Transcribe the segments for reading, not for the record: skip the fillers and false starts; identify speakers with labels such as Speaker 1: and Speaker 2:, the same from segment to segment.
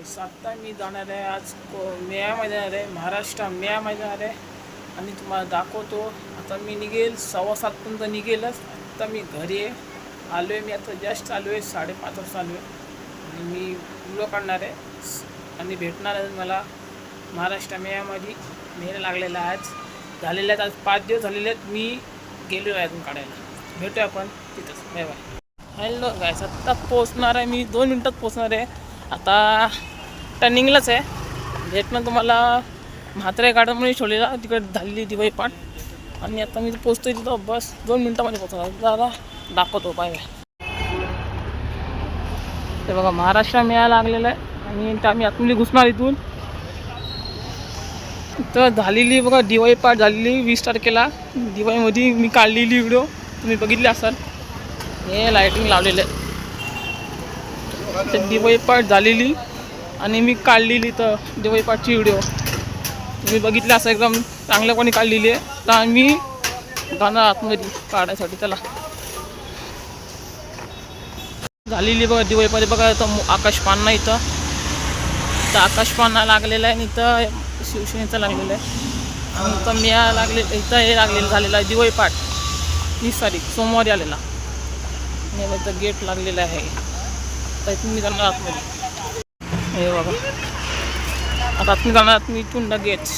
Speaker 1: गाईस आत्ता मी जाणार आहे आज मेळ्यामध्ये जाणार आहे, महाराष्ट्र मेळ्यामध्ये जाणार आहे आणि तुम्हाला दाखवतो. आता मी निघेल 6:15 निघेलच. आत्ता मी घरी आलो आहे. मी आता जस्ट आलो आहे, 5:30 वाजता आलो आहे आणि मी व्हिडिओ काढणार आहे आणि भेटणार आहे मला महाराष्ट्र मेळ्यामध्ये. मेळा लागलेला आज झालेला आहेत, आज 5 दिवस झालेले आहेत मी गेलो आहे अजून काढायला. भेटूया आपण तिथंच. Bye bye. हॅलो गाईस, आत्ता पोचणार आहे मी, 2 मिनटात पोचणार आहे. आता टर्निंगलाच आहे. भेटणं तुम्हाला म्हात्रे गार्डनमध्ये ठेवलेला, तिकडे झालेली दिवाळी पाठ आणि आता मी पोचतो तिथं. बस 2 मिनटामध्ये पोचणार. जरा दाखवतो. Bye bye. ते बघा महाराष्ट्र मेळा लागलेला आहे आणि आम्ही आतमध्ये घुसणार इथून. तर झालेली बघा दिवाळी पाठ झालेली 20 तारखेला. दिवाळीमध्ये मी काढलेली व्हिडिओ तुम्ही बघितली असाल. हे लायटिंग लावलेलं आहे. तर दिवाळी पाठ झालेली आणि मी काढलेली तर दिवाळी पाठची व्हिडिओ तुम्ही बघितली असं एकदम चांगल्यापणे काढलेली आहे. तर आम्ही जाणार आतमध्ये काढायसाठी. त्याला झालेली बघा दिवाळी पाठ. बघा इथं आकाश पान्हा, इथं आकाश पान्हा लागलेला आहे आणि इथं शिवसेनेचं लागलेलं आहे आणि इथं मेळा लागले. इथं हे लागलेलं झालेलं आहे दिवाळी पाठ 30 तारीख सोमवारी आलेला. आणि इथं गेट लागलेलं आहे. तर इथून मी जाणार आतमध्ये. हे बाबा आता आतमध्ये जाणार आतमध्ये इथून लगेच.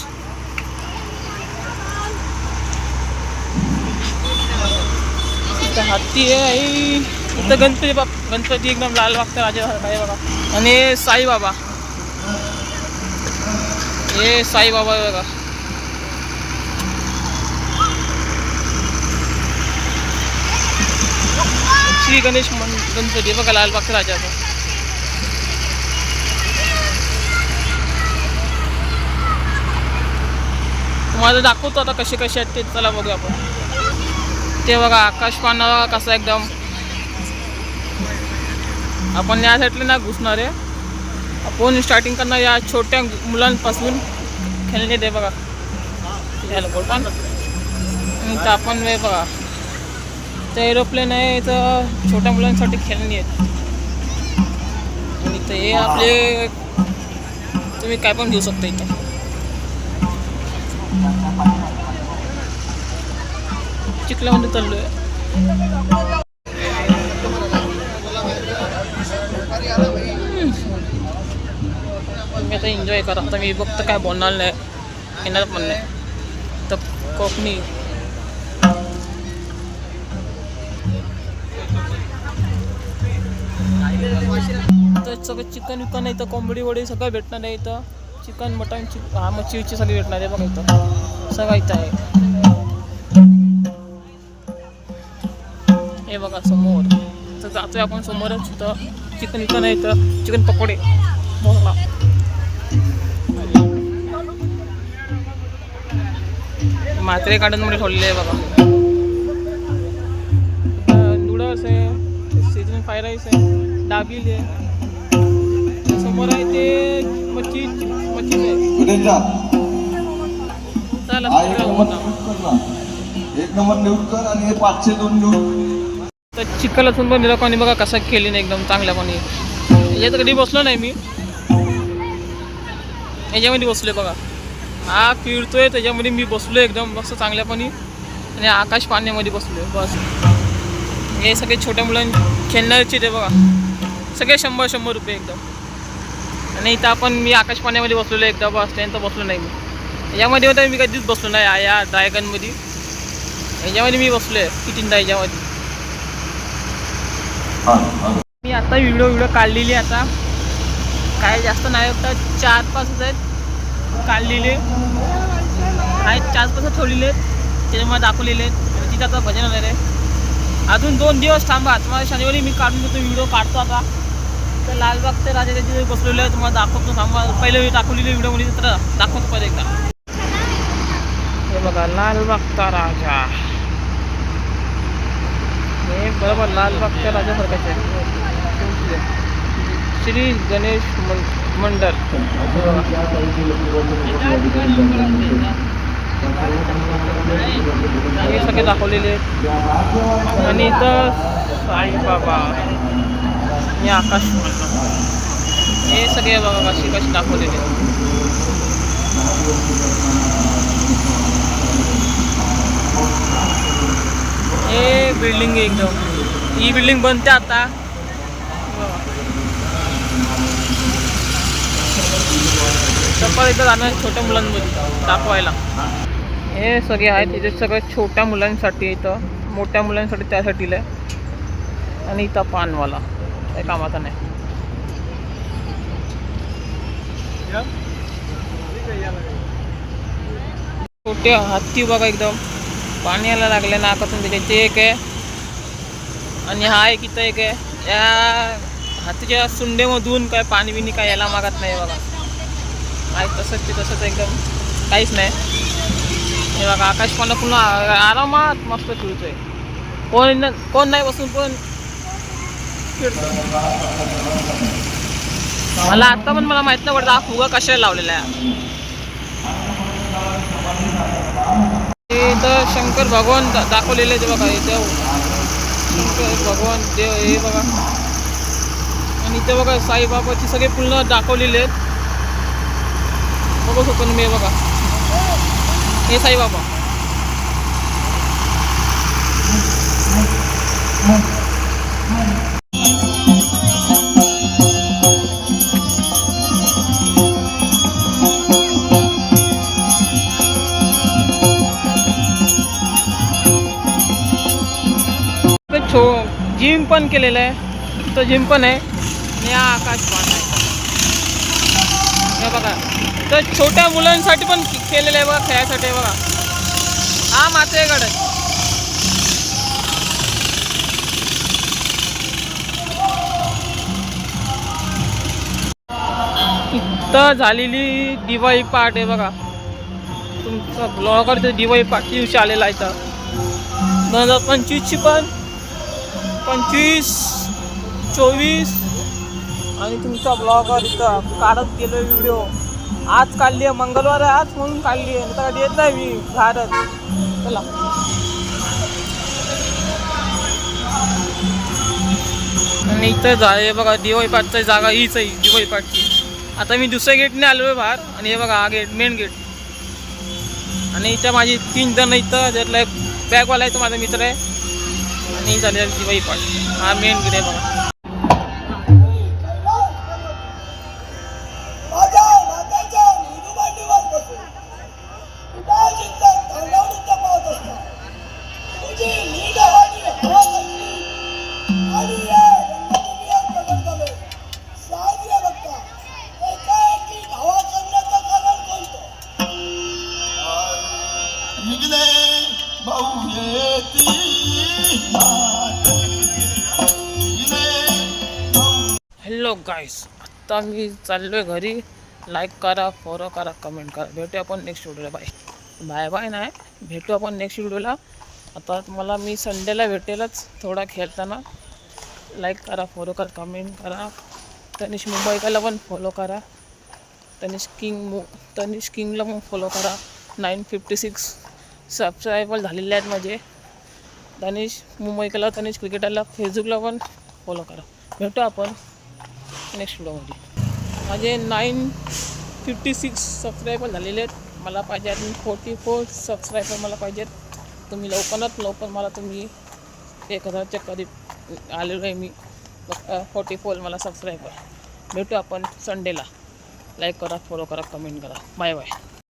Speaker 1: इथं हाती आहे. इथं गणपती एकदम लाल वागतं राजासारखा आहे बघा. आणि साईबाबा, हे साईबाबा आहे बघा. श्री गणेश गणपती बघा लालबागचा राजाचा. तुम्हाला दाखवतो आता कसे कसे आहेत ते. चला बघूया आपण. ते बघा आकाश पान्हा कसा एकदम. आपण या साईडला ना घुसणार आहे. आपण स्टार्टिंग करणार या छोट्या मुलांपासून खेळणे ते बघा. याला बोलता ना तर आपण हे बघा तर एरोप्लेन आहे. तर छोट्या मुलांसाठी खेळणी आहेत आणि इथं हे आपले तुम्ही काय पण घेऊ शकता. इथं चिखलामध्ये चाललो आहे. मी आता एन्जॉय करा. आता मी फक्त काय बोलणार नाही, येणार पण नाही. तर कोकणी तर सगळं चिकन विकन आहे. इथं कोंबडी वडे सगळं भेटणार आहे. इथं चिकन मटन मच्छीची सगळी भेटणार आहे बघा. इथं सगळं इथं आहे. हे बघा समोर. तर जातोय आपण समोरच. इथं चिकन विकन आहे. इथं चिकन पकोडे बोला. म्हात्रे गार्डनमध्ये ठेवलेले आहे बघा. नूडल्स आहे, सीझन फ्राईड राईस आहे, दाबेली आहे. समोर आहे ते मच्छी आहे. चला
Speaker 2: एक नंबर न्यूज कर आणि हे 502 न्यूज.
Speaker 1: तर चिकन असून पण निराकोणी बघा कसा केली नाही एकदम चांगल्यापणे. याच्यात कधी बसलो नाही मी. याच्यामध्ये बसलोय बघा. हा फिरतोय त्याच्यामध्ये मी बसलोय एकदम मस्त चांगल्यापणे आणि आकाश पाण्यामध्ये बसलोय बस. हे सगळे छोट्या मुलांना खेळणारचे ते बघा. सगळे 100 रुपये एकदम. आणि इथं आपण मी आकाश पाण्यामध्ये बसलेलो एकदा बस. त्यानंतर बसलो नाही मी. यामध्ये होता मी कधीच बसलो नाही. या ड्रॅगनमध्ये याच्यामध्ये मी बसलो आहे कितींदा याच्यामध्ये. मी आता व्हिडिओ काढलेली. आता काय जास्त नाही होता, 4-5 आहेत काढलेले आहेत. 4-5 ठेवलेले आहेत त्याच्यामध्ये दाखवलेले आहेत. तिथं आता भजन होणार आहे. अजून 2 दिवस थांबा. तुम्हाला शनिवारी मी काढून देतो व्हिडिओ काढतो. आता तर लालबागच्या राजा त्याचे बसलेलं आहे. तुम्हाला दाखवतो. थांबा पहिले दाखवलेली व्हिडिओमध्ये तर दाखवतो पहिले एकदा. हे बघा लालबागचा राजा. हे बरोबर लालबागच्या राजासारखाच आहे. श्री गणेश मंडळ हे सगळे दाखवलेले आहेत. आणि इथं साईबाबा आणि आकाश हे सगळे बघा कशी कशी दाखवलेले आहे. हे बिल्डिंग आहे एकदम. ही बिल्डिंग बनते आता. चप्पल इथं जाणं छोट्या मुलांमध्ये दाखवायला. हे सगळे आहेत तिथे सगळं छोट्या मुलांसाठी इथं, मोठ्या मुलांसाठी त्यासाठी आहे. आणि इथं पानवाला काही कामाचा नाही. छोटे हत्ती बघा एकदम पाणी यायला लागले नाकातून त्याचे. ते एक आहे आणि हा एक इथं एक आहे. या हातीच्या सुंडेमधून काय पाणी बिणी काय यायला मागत नाही बघा. आहे तसंच ते तसंच एकदम काहीच नाही. हे बघा आकाश पाना पुन्हा आरामात मस्त फिरतोय. कोण नाही बसून पण मला आता पण मला माहित नाही पडतं हा फुगा कशाला लावलेला आहे. इथं शंकर भगवान दाखवलेले ते बघा. इथे शंकर भगवान देव हे बघा. आणि इथे बघा साईबाबाची सगळे पूर्ण दाखवलेले आहेत. बघू शकतो मी बघा. हे साईबाबा. जिम पण केलेलं आहे. इथं जिम पण आहे. आणि हा आकाश पान आहे. हे बघा तर छोट्या मुलांसाठी पण केलेलं आहे बघा, खेळायसाठी बघा. हा मातेगड आहे. इथं झालेली दिवाळी पहाट आहे बघा. तुमचा ब्लॉगर तर दिवाळी पहाटच्या दिवशी आलेला आहे. इथं 2025ची पण 25, 24 आणि तुमचा ब्लॉगर इथं काढत गेलो व्हिडिओ. आज काढली आहे, मंगळवार आहे आज म्हणून काढली आहे. आता कधी येत नाही मी भारत. चला आणि इथं झाले बघा दिवाळी पाठची जागा हीच आहे दिवाळी पाठची. आता मी दुसऱ्या गेटने आलो आहे बाहेर. आणि हे बघा हा गेट मेन गेट. आणि इथं माझी 3 जण इथं त्यातला एक बॅगवाला आहे तो माझा मित्र आहे. आणि झाले दिवाळी पाठ. हा मेन गेट आहे बघा. हॅलो गाईस, आत्ता मी चाललो आहे घरी. लाईक करा, फॉलो करा, कमेंट करा. भेटू आपण नेक्स्ट व्हिडिओला. बाय बाय बाय नाही, भेटू आपण नेक्स्ट व्हिडिओला. आता तुम्हाला मी संडेला भेटेलच थोडा खेळताना. लाईक करा, फॉलो करा, कमेंट करा. तनिष मुंबईला पण फॉलो करा. तनिष किंगला पण फॉलो करा. 956 सबस्क्रायबर झालेले आहेत माझे. तनिष मुंबईला, तनिष क्रिकेटरला फेसबुकला पण फॉलो करा. भेटू आपण नेक्स्ट व्हिडिओमध्ये. माझे 956 सबस्क्रायबर झालेले आहेत. मला पाहिजे अजून 44 सबस्क्रायबर मला पाहिजेत. तुम्ही लवकरात लवकर मला तुम्ही 1000च्या करीब आलेलो आहे मी. 44 मला सबस्क्रायबर. भेटू आपण संडेला. लाईक करा, फॉलो करा, कमेंट करा. Bye bye.